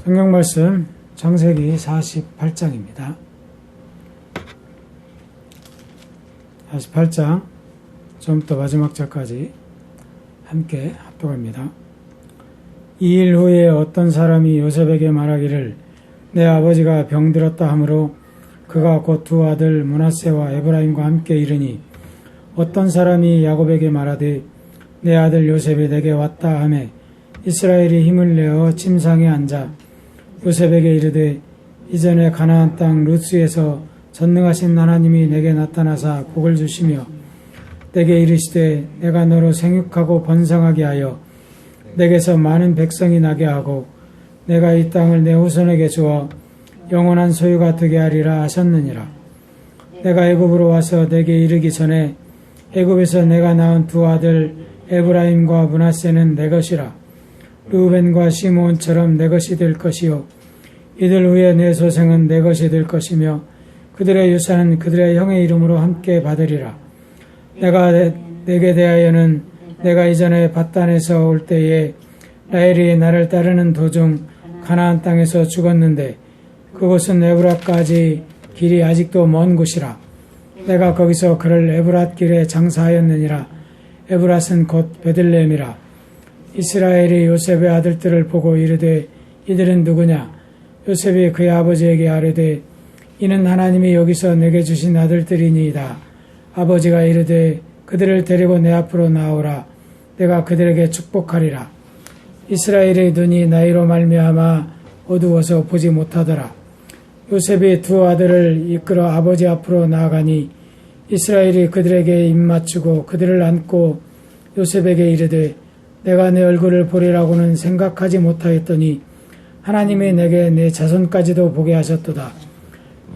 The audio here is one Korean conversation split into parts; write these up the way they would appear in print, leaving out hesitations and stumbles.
성경 말씀 창세기 48장입니다. 48장 처음부터 마지막 절까지 함께 합독합니다. 이 일 후에 어떤 사람이 요셉에게 말하기를 내 아버지가 병들었다 하므로 그가 곧 두 아들 므낫세와 에브라임과 함께 이르니 어떤 사람이 야곱에게 말하되 내 아들 요셉이 내게 왔다 하매 이스라엘이 힘을 내어 침상에 앉아 요셉에게 이르되 이전에 가나안 땅 루스에서 전능하신 하나님이 내게 나타나사 복을 주시며 내게 이르시되 내가 너로 생육하고 번성하게 하여 내게서 많은 백성이 나게 하고 내가 이 땅을 내 후손에게 주어 영원한 소유가 되게 하리라 하셨느니라. 내가 애굽으로 와서 내게 이르기 전에 애굽에서 내가 낳은 두 아들 에브라임과 므낫세는 내 것이라. 르우벤과 시므온처럼 내 것이 될 것이요 이들 후에 내 소생은 내 것이 될 것이며 그들의 유산은 그들의 형의 이름으로 함께 받으리라. 내가 내게 대하여는 내가 이전에 밧단에서 올 때에 라헬이 나를 따르는 도중 가나안 땅에서 죽었는데 그곳은 에브랏까지 길이 아직도 먼 곳이라. 내가 거기서 그를 에브랏 길에 장사하였느니라. 에브랏은 곧 베들레헴이라. 이스라엘이 요셉의 아들들을 보고 이르되 이들은 누구냐? 요셉이 그의 아버지에게 아뢰되 이는 하나님이 여기서 내게 주신 아들들이니이다. 아버지가 이르되 그들을 데리고 내 앞으로 나오라. 내가 그들에게 축복하리라. 이스라엘의 눈이 나이로 말미암아 어두워서 보지 못하더라. 요셉이 두 아들을 이끌어 아버지 앞으로 나아가니 이스라엘이 그들에게 입맞추고 그들을 안고 요셉에게 이르되 내가 내 얼굴을 보리라고는 생각하지 못하였더니 하나님이 내게 내 자손까지도 보게 하셨도다.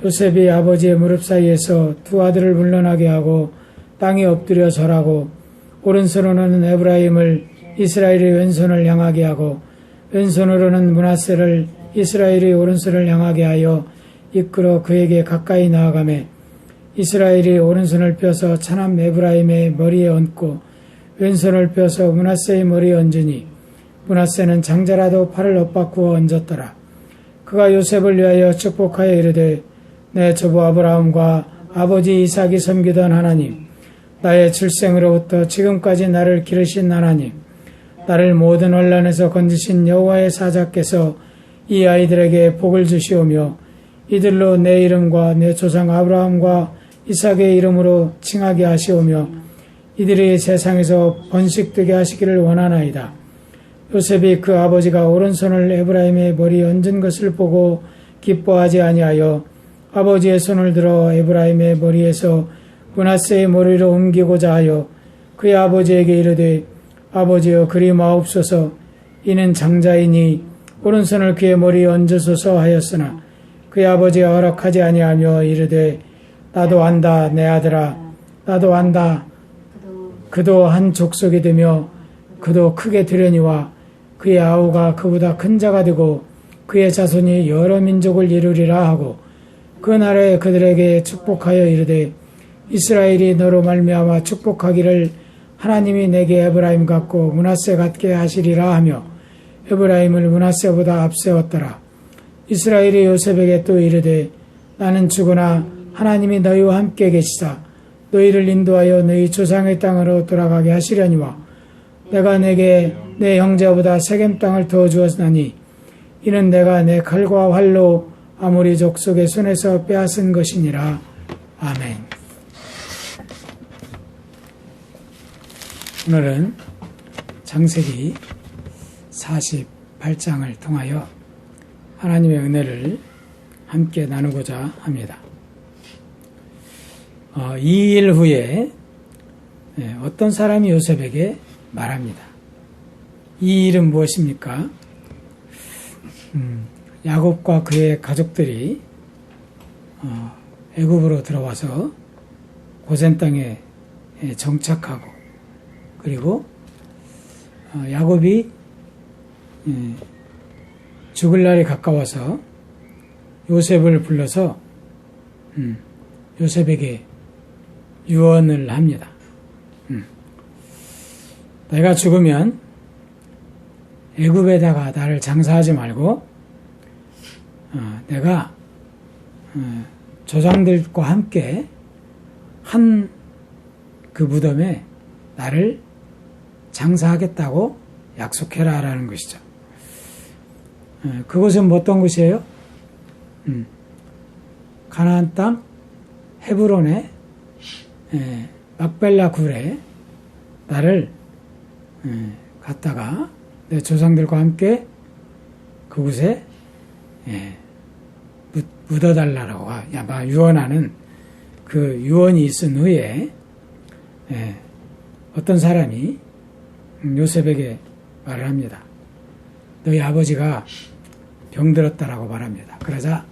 요셉이 아버지의 무릎 사이에서 두 아들을 물러나게 하고 땅에 엎드려 절하고 오른손으로는 에브라임을 이스라엘이 왼손을 향하게 하고 왼손으로는 므낫세를 이스라엘이 오른손을 향하게 하여 이끌어 그에게 가까이 나아가매 이스라엘이 오른손을 펴서 차남 에브라임의 머리에 얹고 왼손을 펴서 므낫세의 머리에 얹으니 므낫세는 장자라도 팔을 엇바꾸어 얹었더라. 그가 요셉을 위하여 축복하여 이르되 내 조부 아브라함과 아버지 이삭이 섬기던 하나님, 나의 출생으로부터 지금까지 나를 기르신 하나님, 나를 모든 혼란에서 건지신 여호와의 사자께서 이 아이들에게 복을 주시오며 이들로 내 이름과 내 조상 아브라함과 이삭의 이름으로 칭하게 하시오며 이들이 세상에서 번식되게 하시기를 원하나이다. 요셉이 그 아버지가 오른손을 에브라임의 머리에 얹은 것을 보고 기뻐하지 아니하여 아버지의 손을 들어 에브라임의 머리에서 므낫세의 머리로 옮기고자 하여 그의 아버지에게 이르되 아버지여 그리 마옵소서. 이는 장자이니 오른손을 그의 머리에 얹으소서 하였으나 그의 아버지가 허락하지 아니하며 이르되 나도 안다 내 아들아 나도 안다. 그도 한 족속이 되며 그도 크게 되려니와 그의 아우가 그보다 큰 자가 되고 그의 자손이 여러 민족을 이루리라 하고 그 날에 그들에게 축복하여 이르되 이스라엘이 너로 말미암아 축복하기를 하나님이 내게 에브라임 같고 므낫세 같게 하시리라 하며 에브라임을 므낫세보다 앞세웠더라. 이스라엘이 요셉에게 또 이르되 나는 죽으나 하나님이 너희와 함께 계시사 너희를 인도하여 너희 조상의 땅으로 돌아가게 하시려니와 내가 내게 내 형제보다 세겜 땅을 더 주었나니 이는 내가 내 칼과 활로 아모리 족속의 손에서 빼앗은 것이니라. 아멘. 오늘은 창세기 48장을 통하여 하나님의 은혜를 함께 나누고자 합니다. 이 일 후에 어떤 사람이 요셉에게 말합니다. 이 일은 무엇입니까? 야곱과 그의 가족들이 애굽으로 들어와서 고센 땅에 정착하고 그리고 야곱이 죽을 날이 가까워서 요셉을 불러서 요셉에게 유언을 합니다. 내가 죽으면 애굽에다가 나를 장사하지 말고 내가 조상들과 함께 한 그 무덤에 나를 장사하겠다고 약속해라 라는 것이죠. 그곳은 어떤 곳이에요? 가나안 땅 헤브론의 막벨라 굴에 나를 갔다가 내 조상들과 함께 그곳에 묻어달라고 유언하는 그 유언이 있은 후에 어떤 사람이 요셉에게 말을 합니다. 너희 아버지가 병들었다라고 말합니다. 그러자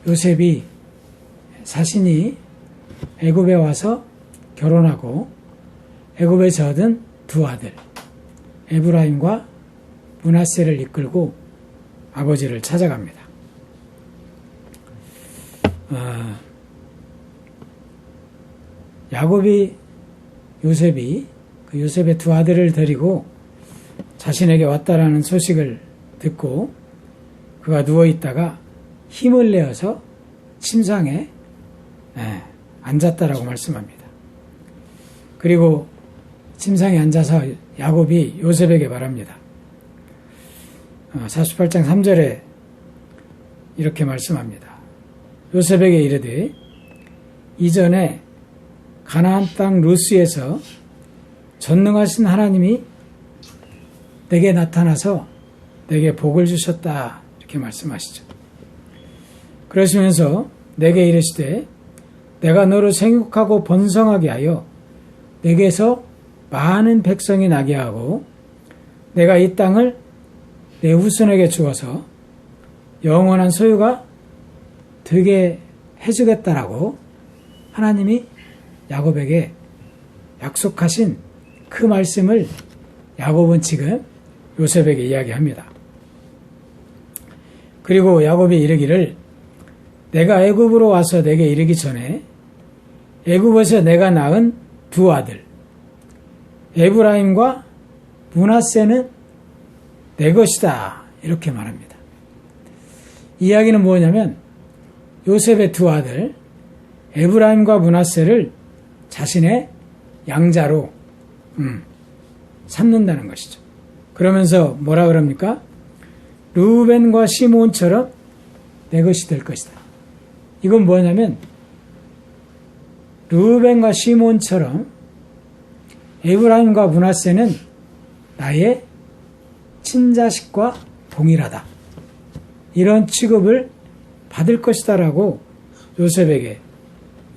요셉이 자신이 애굽에 와서 결혼하고 애굽에서 얻은 두 아들 에브라임과 므낫세를 이끌고 아버지를 찾아갑니다. 요셉이 그 요셉의 두 아들을 데리고 자신에게 왔다라는 소식을 듣고 그가 누워있다가 힘을 내어서 침상에 앉았다라고 말씀합니다. 그리고 침상에 앉아서 야곱이 요셉에게 말합니다. 48장 3절에 이렇게 말씀합니다. 요셉에게 이르되 이전에 가나안 땅 루스에서 전능하신 하나님이 내게 나타나서 내게 복을 주셨다 이렇게 말씀하시죠. 그러시면서 내게 이르시되 내가 너를 생육하고 번성하게 하여 내게서 많은 백성이 나게 하고 내가 이 땅을 내 후손에게 주어서 영원한 소유가 되게 해주겠다라고 하나님이 야곱에게 약속하신 그 말씀을 야곱은 지금 요셉에게 이야기합니다. 그리고 야곱이 이르기를 내가 애굽으로 와서 내게 이르기 전에 애굽에서 내가 낳은 두 아들 에브라임과 므낫세는 내 것이다 이렇게 말합니다. 이야기는 뭐냐면 요셉의 두 아들 에브라임과 므낫세를 자신의 양자로 삼는다는 것이죠. 그러면서 뭐라 그럽니까? 르우벤과 시므온처럼 내 것이 될 것이다. 이건 뭐냐면 르우벤과 시므온처럼 에브라임과 므낫세는 나의 친자식과 동일하다. 이런 취급을 받을 것이다라고 요셉에게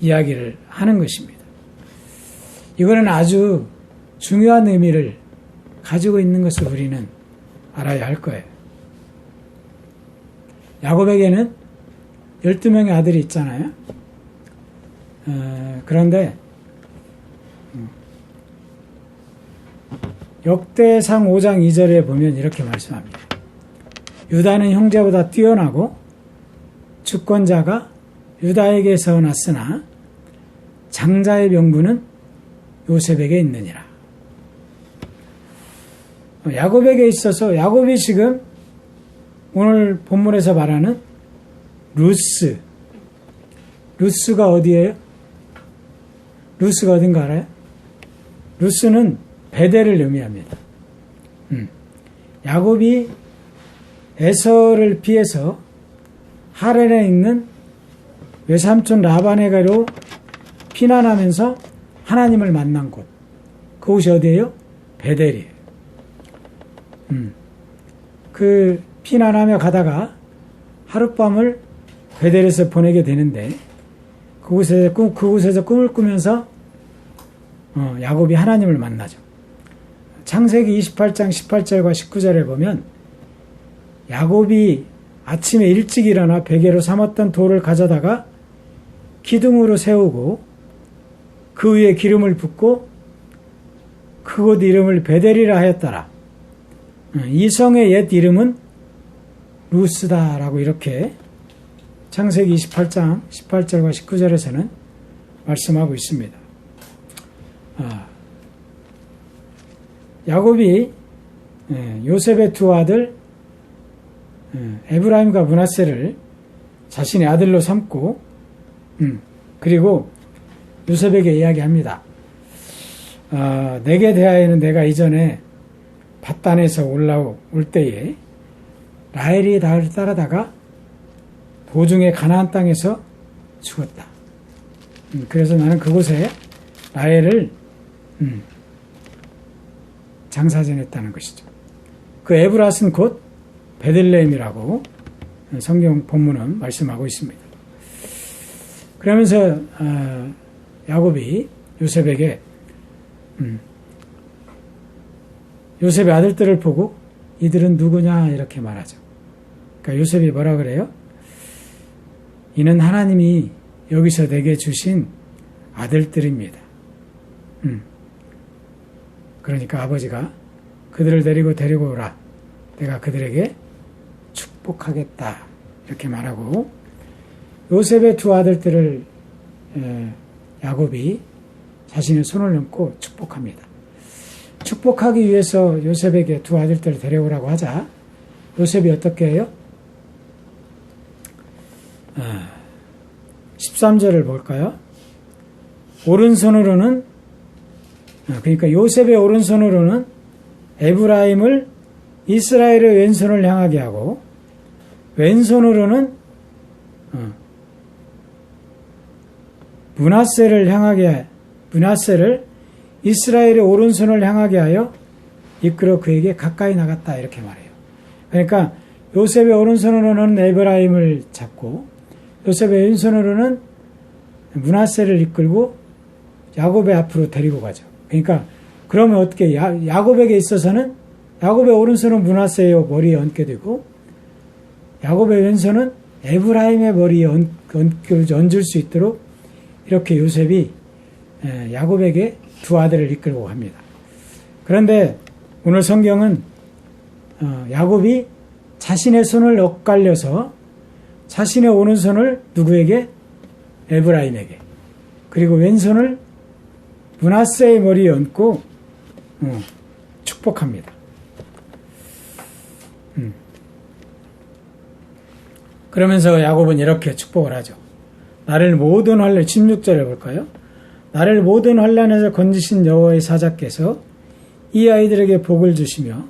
이야기를 하는 것입니다. 이거는 아주 중요한 의미를 가지고 있는 것을 우리는 알아야 할 거예요. 야곱에게는 12명의 아들이 있잖아요. 그런데 역대상 5장 2절에 보면 이렇게 말씀합니다. 유다는 형제보다 뛰어나고 주권자가 유다에게서 났으나 장자의 명분은 요셉에게 있느니라. 야곱에게 있어서 야곱이 지금 오늘 본문에서 말하는 루스가 어디예요? 루스가 어딘가 알아요? 루스는 베델을 의미합니다. 야곱이 에서를 피해서 하란에 있는 외삼촌 라반에게로 피난하면서 하나님을 만난 곳. 그곳이 어디예요? 베델이에요. 그 피난하며 가다가 하룻밤을 베델에서 보내게 되는데 그곳에서 꿈을 꾸면서 야곱이 하나님을 만나죠. 창세기 28장 18절과 19절에 보면 야곱이 아침에 일찍 일어나 베개로 삼았던 돌을 가져다가 기둥으로 세우고 그 위에 기름을 붓고 그곳 이름을 베델이라 하였더라. 이 성의 옛 이름은 루스다라고 이렇게 창세기 28장 18절과 19절에서는 말씀하고 있습니다. 야곱이 요셉의 두 아들 에브라임과 므낫세를 자신의 아들로 삼고 그리고 요셉에게 이야기합니다. 내게 대하여는 내가 이전에 밧단에서 올라올 때에 라헬이 나를 따르다가 도중에 가나안 땅에서 죽었다. 그래서 나는 그곳에 라헬을 장사 지냈다는 것이죠. 그 에브랏은 곧 베들레헴이라고 성경 본문은 말씀하고 있습니다. 그러면서 야곱이 요셉에게 요셉의 아들들을 보고 이들은 누구냐 이렇게 말하죠. 그러니까 요셉이 뭐라 그래요? 이는 하나님이 여기서 내게 주신 아들들입니다. 그러니까 아버지가 그들을 데리고 오라. 내가 그들에게 축복하겠다. 이렇게 말하고 요셉의 두 아들들을 야곱이 자신의 손을 넘고 축복합니다. 축복하기 위해서 요셉에게 두 아들들을 데려오라고 하자 요셉이 어떻게 해요? 13절을 볼까요? 오른손으로는 그러니까 요셉의 오른손으로는 에브라임을 이스라엘의 왼손을 향하게 하고 왼손으로는 므낫세를 이스라엘의 오른손을 향하게 하여 이끌어 그에게 가까이 나갔다 이렇게 말해요. 그러니까 요셉의 오른손으로는 에브라임을 잡고 요셉의 왼손으로는 므낫세를 이끌고 야곱의 앞으로 데리고 가죠. 그러니까 그러면 어떻게 야곱에게 있어서는 야곱의 오른손은 므낫세의 머리에 얹게 되고 야곱의 왼손은 에브라임의 머리에 얹을 수 있도록 이렇게 요셉이 야곱에게 두 아들을 이끌고 갑니다. 그런데 오늘 성경은 야곱이 자신의 손을 엇갈려서 자신의 오른손을 누구에게? 에브라임에게. 그리고 왼손을 므낫세의 머리에 얹고 축복합니다. 그러면서 야곱은 이렇게 축복을 하죠. 나를 모든 환란, 16절에 볼까요? 나를 모든 환란에서 건지신 여호와의 사자께서 이 아이들에게 복을 주시며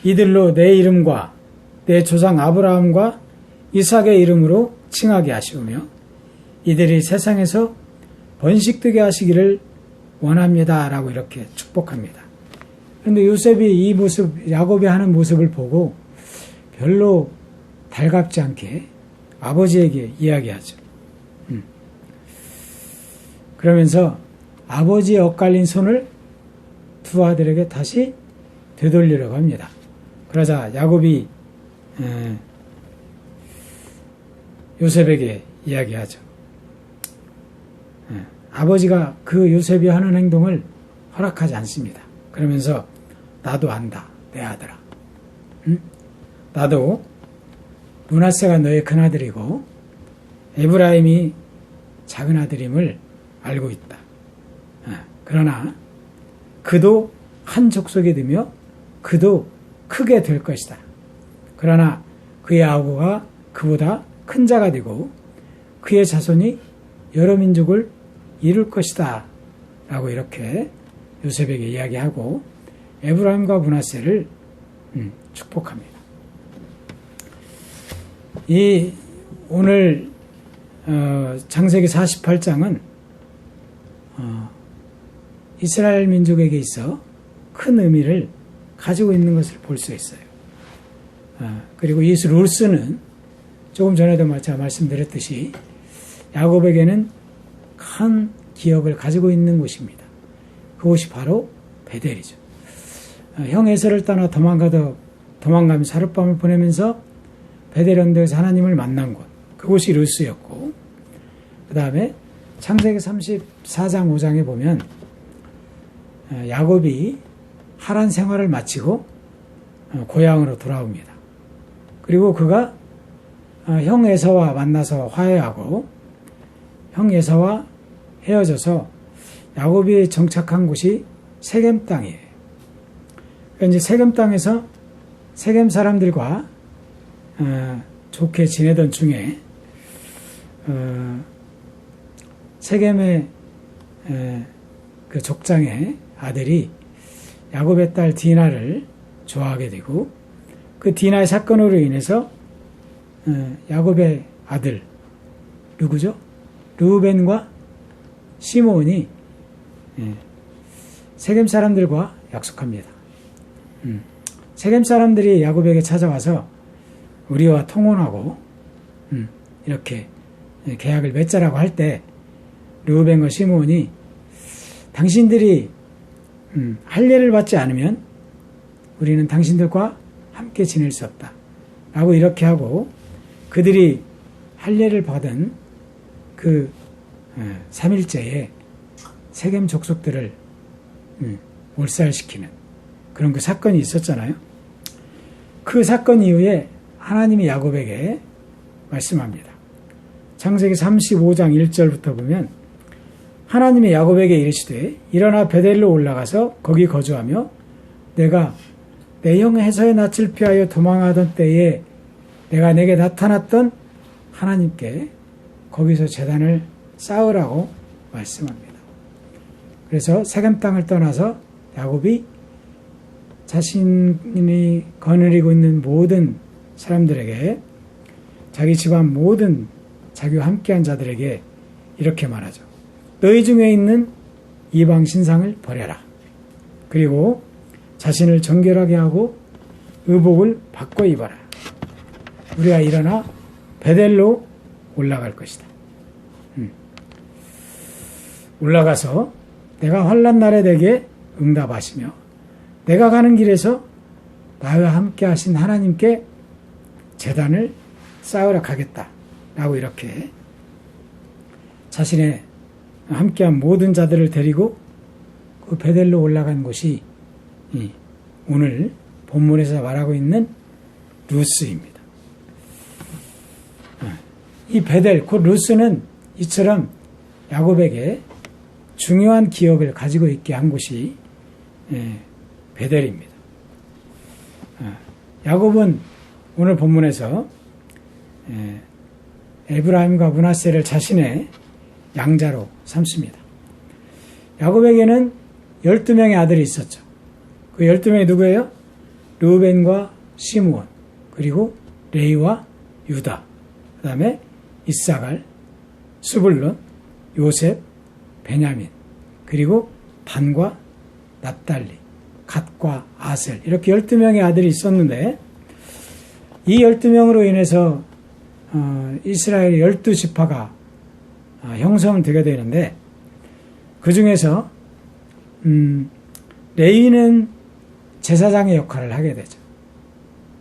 이들로 내 이름과 내 조상 아브라함과 이삭의 이름으로 칭하게 하시오며 이들이 세상에서 번식되게 하시기를 원합니다. 라고 이렇게 축복합니다. 그런데 요셉이 이 모습, 야곱이 하는 모습을 보고 별로 달갑지 않게 아버지에게 이야기하죠. 그러면서 아버지의 엇갈린 손을 두 아들에게 다시 되돌리려고 합니다. 그러자 야곱이 요셉에게 이야기하죠. 아버지가 그 요셉이 하는 행동을 허락하지 않습니다. 그러면서 나도 안다, 내 아들아. 나도 므낫세가 너의 큰아들이고 에브라임이 작은 아들임을 알고 있다. 그러나 그도 한 족속이 되며 그도 크게 될 것이다. 그러나 그의 아우가 그보다 큰 자가 되고 그의 자손이 여러 민족을 이룰 것이다. 라고 이렇게 요셉에게 이야기하고 에브라임과 므낫세를 축복합니다. 이 오늘 창세기 48장은 이스라엘 민족에게 있어 큰 의미를 가지고 있는 것을 볼 수 있어요. 그리고 이 루스는 조금 전에도 말씀드렸듯이 야곱에게는 큰 기억을 가지고 있는 곳입니다. 그곳이 바로 베델이죠. 형 에서를 떠나 도망가면서 하룻밤을 보내면서 베델 언덕에서 하나님을 만난 곳, 그곳이 루스였고, 그 다음에 창세기 34장 5장에 보면 야곱이 하란 생활을 마치고 고향으로 돌아옵니다. 그리고 그가 형 에서와 만나서 화해하고 형 에서와 헤어져서 야곱이 정착한 곳이 세겜 땅이에요. 그러니까 이제 세겜 땅에서 세겜 사람들과 좋게 지내던 중에 세겜의 그 족장의 아들이 야곱의 딸 디나를 좋아하게 되고, 그 디나의 사건으로 인해서 야곱의 아들 누구죠? 르우벤과 시므온이 세겜 사람들과 약속합니다. 세겜 사람들이 야곱에게 찾아와서 우리와 통혼하고 이렇게 계약을 맺자라고 할 때 르우벤과 시므온이 당신들이 할례를 받지 않으면 우리는 당신들과 함께 지낼 수 없다 라고 이렇게 하고, 그들이 할례를 받은 그 3일째에 세겜 족속들을 몰살시키는 그런 그 사건이 있었잖아요. 그 사건 이후에 하나님이 야곱에게 말씀합니다. 창세기 35장 1절부터 보면 하나님이 야곱에게 이르시되 일어나 베델로 올라가서 거기 거주하며 내가 내 형 에서의 낯을 피하여 도망하던 때에 내가 내게 나타났던 하나님께 거기서 제단을 쌓으라고 말씀합니다. 그래서 세겜 땅을 떠나서 야곱이 자신이 거느리고 있는 모든 사람들에게, 자기 집안 모든 자기와 함께한 자들에게 이렇게 말하죠. 너희 중에 있는 이방 신상을 버려라. 그리고 자신을 정결하게 하고 의복을 바꿔 입어라. 우리가 일어나 베델로 올라갈 것이다. 올라가서 내가 환난 날에 내게 응답하시며 내가 가는 길에서 나와 함께 하신 하나님께 제단을 쌓으라 하겠다 라고 이렇게 자신의 함께한 모든 자들을 데리고 그 베델로 올라간 곳이 오늘 본문에서 말하고 있는 루스입니다. 이 베델, 곧 루스는 이처럼 야곱에게 중요한 기억을 가지고 있게 한 곳이 베델입니다. 야곱은 오늘 본문에서 에브라임과 므낫세를 자신의 양자로 삼습니다. 야곱에게는 12명의 아들이 있었죠. 그 12명이 누구예요? 르우벤과 시므온, 그리고 레이와 유다, 그 다음에 이사갈, 스불론, 요셉, 베냐민, 그리고 단과 납달리, 갓과 아셀, 이렇게 12명의 아들이 있었는데, 이 12명으로 인해서 이스라엘의 12지파가 형성을 되게 되는데, 그 중에서 레위는 제사장의 역할을 하게 되죠.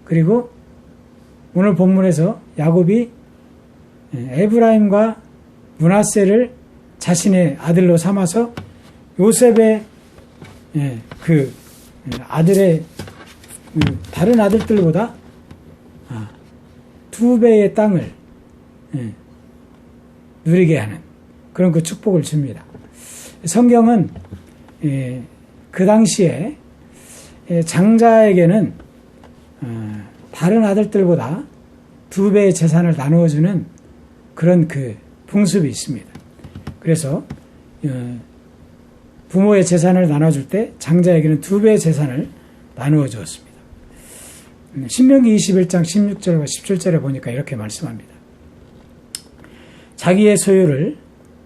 그리고 오늘 본문에서 야곱이 에브라임과 므낫세를 자신의 아들로 삼아서 요셉의 그 아들의 다른 아들들보다 2배의 땅을 누리게 하는 그런 그 축복을 줍니다. 성경은 그 당시에 장자에게는 다른 아들들보다 2배의 재산을 나누어주는 그런 그 풍습이 있습니다. 그래서 부모의 재산을 나눠줄 때 장자에게는 2배의 재산을 나누어 주었습니다. 신명기 21장 16절과 17절에 보니까 이렇게 말씀합니다. 자기의 소유를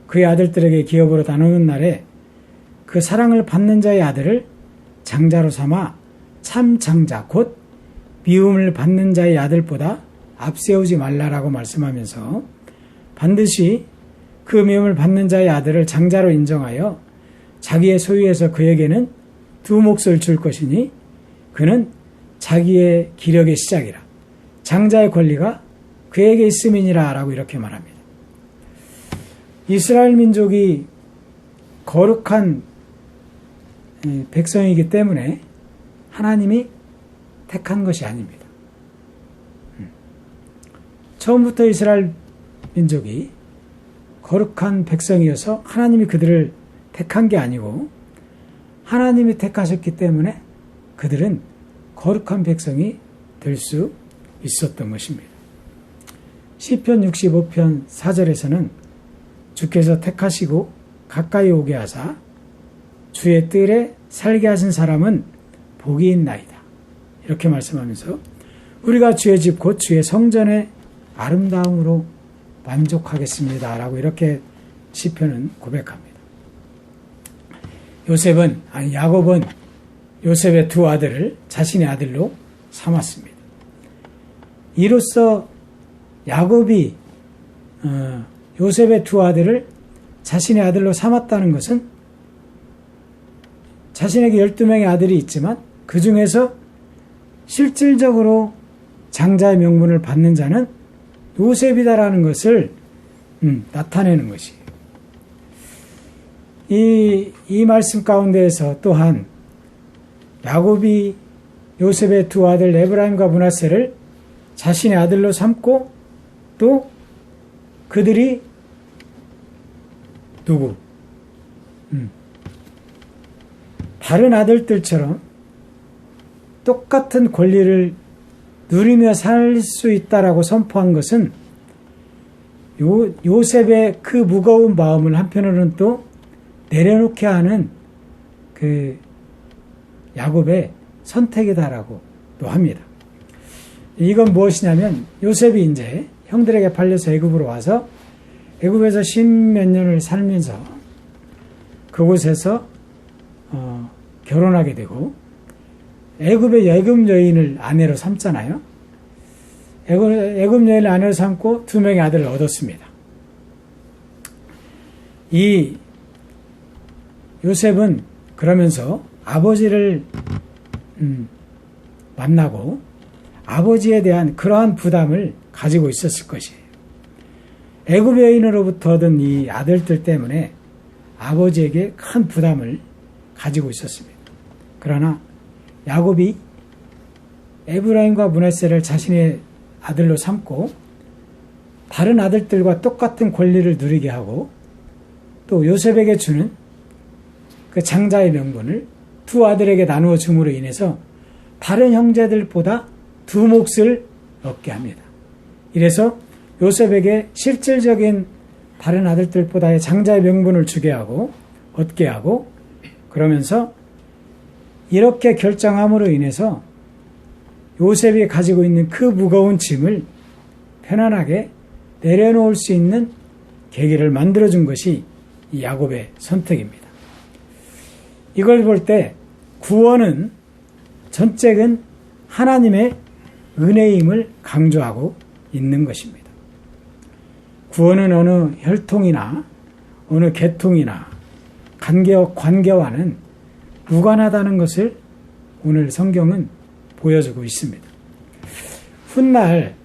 그의 아들들에게 기업으로 나누는 날에 그 사랑을 받는 자의 아들을 장자로 삼아 참 장자 곧 미움을 받는 자의 아들보다 앞세우지 말라라고 말씀하면서 반드시 그 미움을 받는 자의 아들을 장자로 인정하여 자기의 소유에서 그에게는 2몫을 줄 것이니 그는 자기의 기력의 시작이라 장자의 권리가 그에게 있음이니라 라고 이렇게 말합니다. 이스라엘 민족이 거룩한 백성이기 때문에 하나님이 택한 것이 아닙니다. 처음부터 이스라엘 민족이 거룩한 백성이어서 하나님이 그들을 택한 게 아니고 하나님이 택하셨기 때문에 그들은 거룩한 백성이 될 수 있었던 것입니다. 시편 65편 4절에서는 주께서 택하시고 가까이 오게 하사 주의 뜰에 살게 하신 사람은 복이 있나이다. 이렇게 말씀하면서 우리가 주의 집 곧 주의 성전의 아름다움으로 만족하겠습니다. 라고 이렇게 시편은 고백합니다. 야곱은 요셉의 두 아들을 자신의 아들로 삼았습니다. 이로써 야곱이 요셉의 두 아들을 자신의 아들로 삼았다는 것은 자신에게 12명의 아들이 있지만 그 중에서 실질적으로 장자의 명분을 받는 자는 요셉이다라는 것을 나타내는 것이에요. 이 말씀 가운데에서 또한 야곱이 요셉의 두 아들 에브라임과 므낫세를 자신의 아들로 삼고 또 그들이 다른 아들들처럼 똑같은 권리를 누리며 살 수 있다라고 선포한 것은 요셉의 그 무거운 마음을 한편으로는 또 내려놓게 하는 그 야곱의 선택이다라고 또 합니다. 이건 무엇이냐면 요셉이 이제 형들에게 팔려서 애굽으로 와서 애굽에서 10몇 년을 살면서 그곳에서 결혼하게 되고 애굽의 애굽 여인을 아내로 삼잖아요. 애굽 여인을 아내로 삼고 2명의 아들을 얻었습니다. 이 요셉은 그러면서 아버지를 만나고 아버지에 대한 그러한 부담을 가지고 있었을 것이에요. 애굽 여인으로부터 얻은 이 아들들 때문에 아버지에게 큰 부담을 가지고 있었습니다. 그러나 야곱이 에브라임과 므낫세를 자신의 아들로 삼고 다른 아들들과 똑같은 권리를 누리게 하고 또 요셉에게 주는 그 장자의 명분을 두 아들에게 나누어 줌으로 인해서 다른 형제들보다 두 몫을 얻게 합니다. 이래서 요셉에게 실질적인 다른 아들들보다의 장자의 명분을 주게 하고 얻게 하고 그러면서 이렇게 결정함으로 인해서 요셉이 가지고 있는 그 무거운 짐을 편안하게 내려놓을 수 있는 계기를 만들어준 것이 이 야곱의 선택입니다. 이걸 볼 때 구원은 전적은 하나님의 은혜임을 강조하고 있는 것입니다. 구원은 어느 혈통이나 어느 계통이나 관계와는 무관하다는 것을 오늘 성경은 보여주고 있습니다. 훗날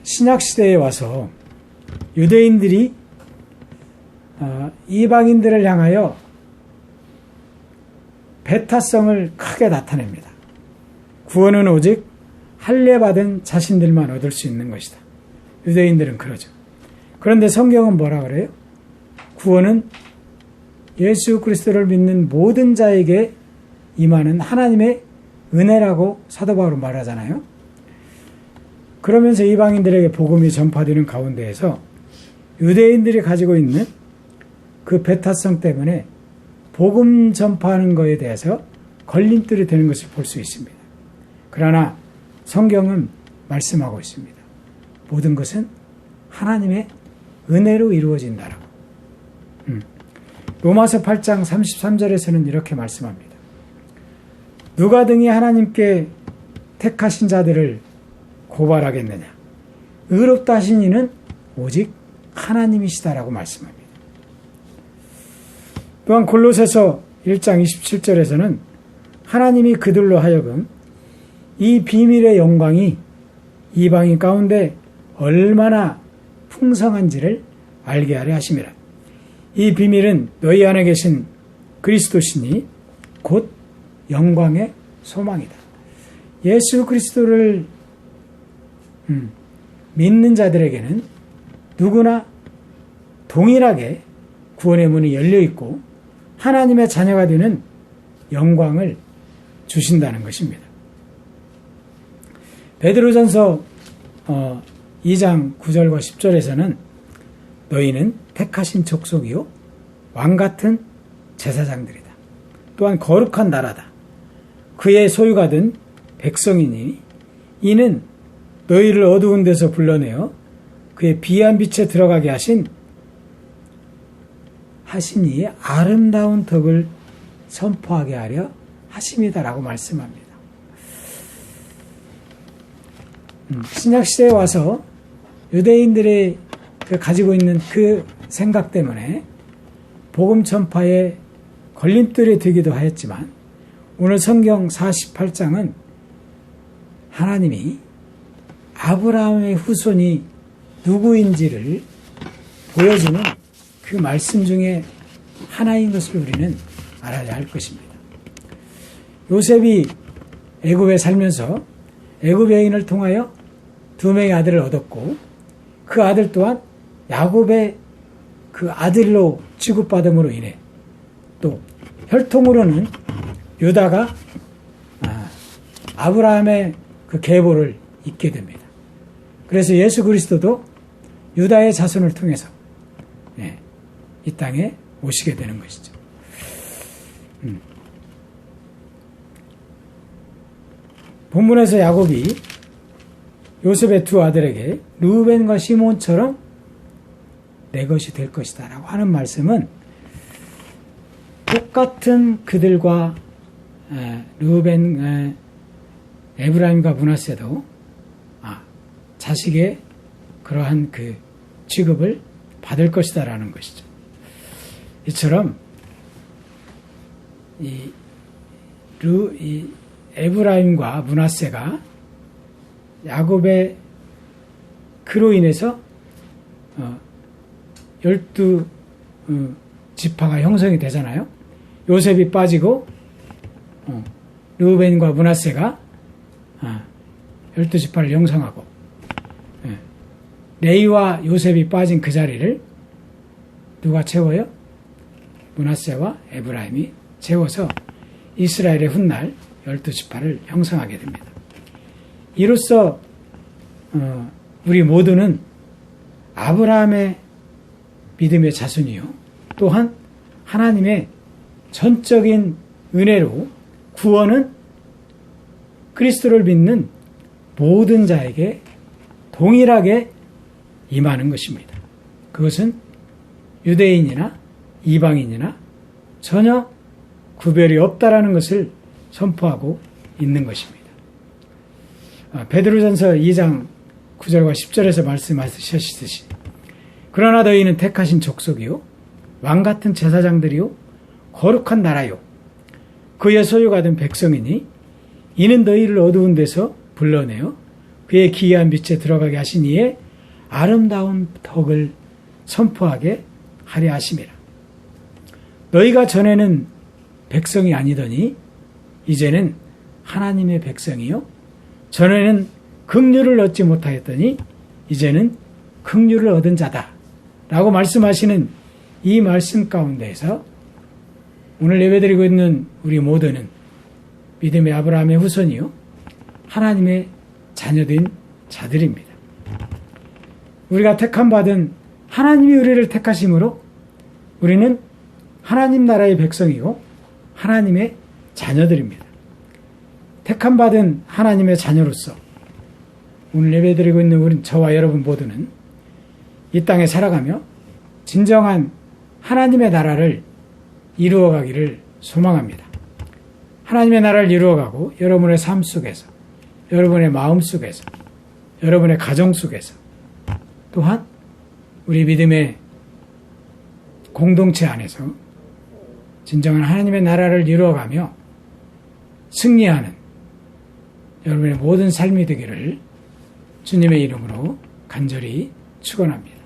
신약시대에 와서 유대인들이 이방인들을 향하여 배타성을 크게 나타냅니다. 구원은 오직 할례받은 자신들만 얻을 수 있는 것이다. 유대인들은 그러죠. 그런데 성경은 뭐라 그래요? 구원은 예수 그리스도를 믿는 모든 자에게 임하는 하나님의 은혜라고 사도 바울은 말하잖아요. 그러면서 이방인들에게 복음이 전파되는 가운데에서 유대인들이 가지고 있는 그 배타성 때문에 복음 전파하는 것에 대해서 걸림돌이 되는 것을 볼 수 있습니다. 그러나 성경은 말씀하고 있습니다. 모든 것은 하나님의 은혜로 이루어진다라고. 로마서 8장 33절에서는 이렇게 말씀합니다. 누가 등이 하나님께 택하신 자들을 고발하겠느냐. 의롭다 하신 이는 오직 하나님이시다라고 말씀합니다. 또한 골로새서 1장 27절에서는 하나님이 그들로 하여금 이 비밀의 영광이 이방인 가운데 얼마나 풍성한지를 알게 하려 하심이라. 이 비밀은 너희 안에 계신 그리스도시니 곧 영광의 소망이다. 예수 그리스도를 믿는 자들에게는 누구나 동일하게 구원의 문이 열려 있고 하나님의 자녀가 되는 영광을 주신다는 것입니다. 베드로전서 2장 9절과 10절에서는 너희는 택하신 족속이요 왕같은 제사장들이다. 또한 거룩한 나라다. 그의 소유가 된 백성이니 이는 너희를 어두운 데서 불러내어 그의 비한 빛에 들어가게 하신 이의 아름다운 덕을 선포하게 하려 하심이다라고 말씀합니다. 신약시대에 와서 유대인들이 가지고 있는 그 생각 때문에 복음 전파에 걸림돌이 되기도 하였지만 오늘 성경 48장은 하나님이 아브라함의 후손이 누구인지를 보여주는 그 말씀 중에 하나인 것을 우리는 알아야 할 것입니다. 요셉이 애굽에 살면서 애굽 여인을 통하여 2명의 아들을 얻었고 그 아들 또한 야곱의 그 아들로 취급받음으로 인해 또 혈통으로는 유다가 아브라함의 그 계보를 잇게 됩니다. 그래서 예수 그리스도도 유다의 자손을 통해서 이 땅에 오시게 되는 것이죠. 본문에서 야곱이 요셉의 2 아들에게 르우벤과 시몬처럼 내 것이 될 것이다 라고 하는 말씀은 똑같은 그들과 르우벤, 에브라임과 므낫세도 자식의 그러한 그 취급을 받을 것이다 라는 것이죠. 이처럼 이 에브라임과 므낫세가 야곱의 그로 인해서 12 지파가 형성이 되잖아요. 요셉이 빠지고 르우벤과 므낫세가 12지파를 형성하고 레위와 요셉이 빠진 그 자리를 누가 채워요? 므낫세와 에브라임이 채워서 이스라엘의 훗날 12지파를 형성하게 됩니다. 이로써 우리 모두는 아브라함의 믿음의 자손이요 또한 하나님의 전적인 은혜로 구원은 그리스도를 믿는 모든 자에게 동일하게 임하는 것입니다. 그것은 유대인이나 이방인이나 전혀 구별이 없다라는 것을 선포하고 있는 것입니다. 베드로전서 2장 9절과 10절에서 말씀하셨듯이 그러나 너희는 택하신 족속이요 왕같은 제사장들이요 거룩한 나라요 그의 소유가 된 백성이니 이는 너희를 어두운 데서 불러내어 그의 기이한 빛에 들어가게 하신 이의 아름다운 덕을 선포하게 하려 하심이라. 너희가 전에는 백성이 아니더니 이제는 하나님의 백성이요 전에는 긍휼을 얻지 못하였더니 이제는 긍휼을 얻은 자다 라고 말씀하시는 이 말씀 가운데에서 오늘 예배드리고 있는 우리 모두는 믿음의 아브라함의 후손이요 하나님의 자녀된 자들입니다. 우리가 택함받은 하나님이 우리를 택하심으로 우리는 하나님 나라의 백성이고 하나님의 자녀들입니다. 택함받은 하나님의 자녀로서 오늘 예배드리고 있는 우리 저와 여러분 모두는 이 땅에 살아가며 진정한 하나님의 나라를 이루어가기를 소망합니다. 하나님의 나라를 이루어가고 여러분의 삶 속에서 여러분의 마음 속에서 여러분의 가정 속에서 또한 우리 믿음의 공동체 안에서 진정한 하나님의 나라를 이루어가며 승리하는 여러분의 모든 삶이 되기를 주님의 이름으로 간절히 축원합니다.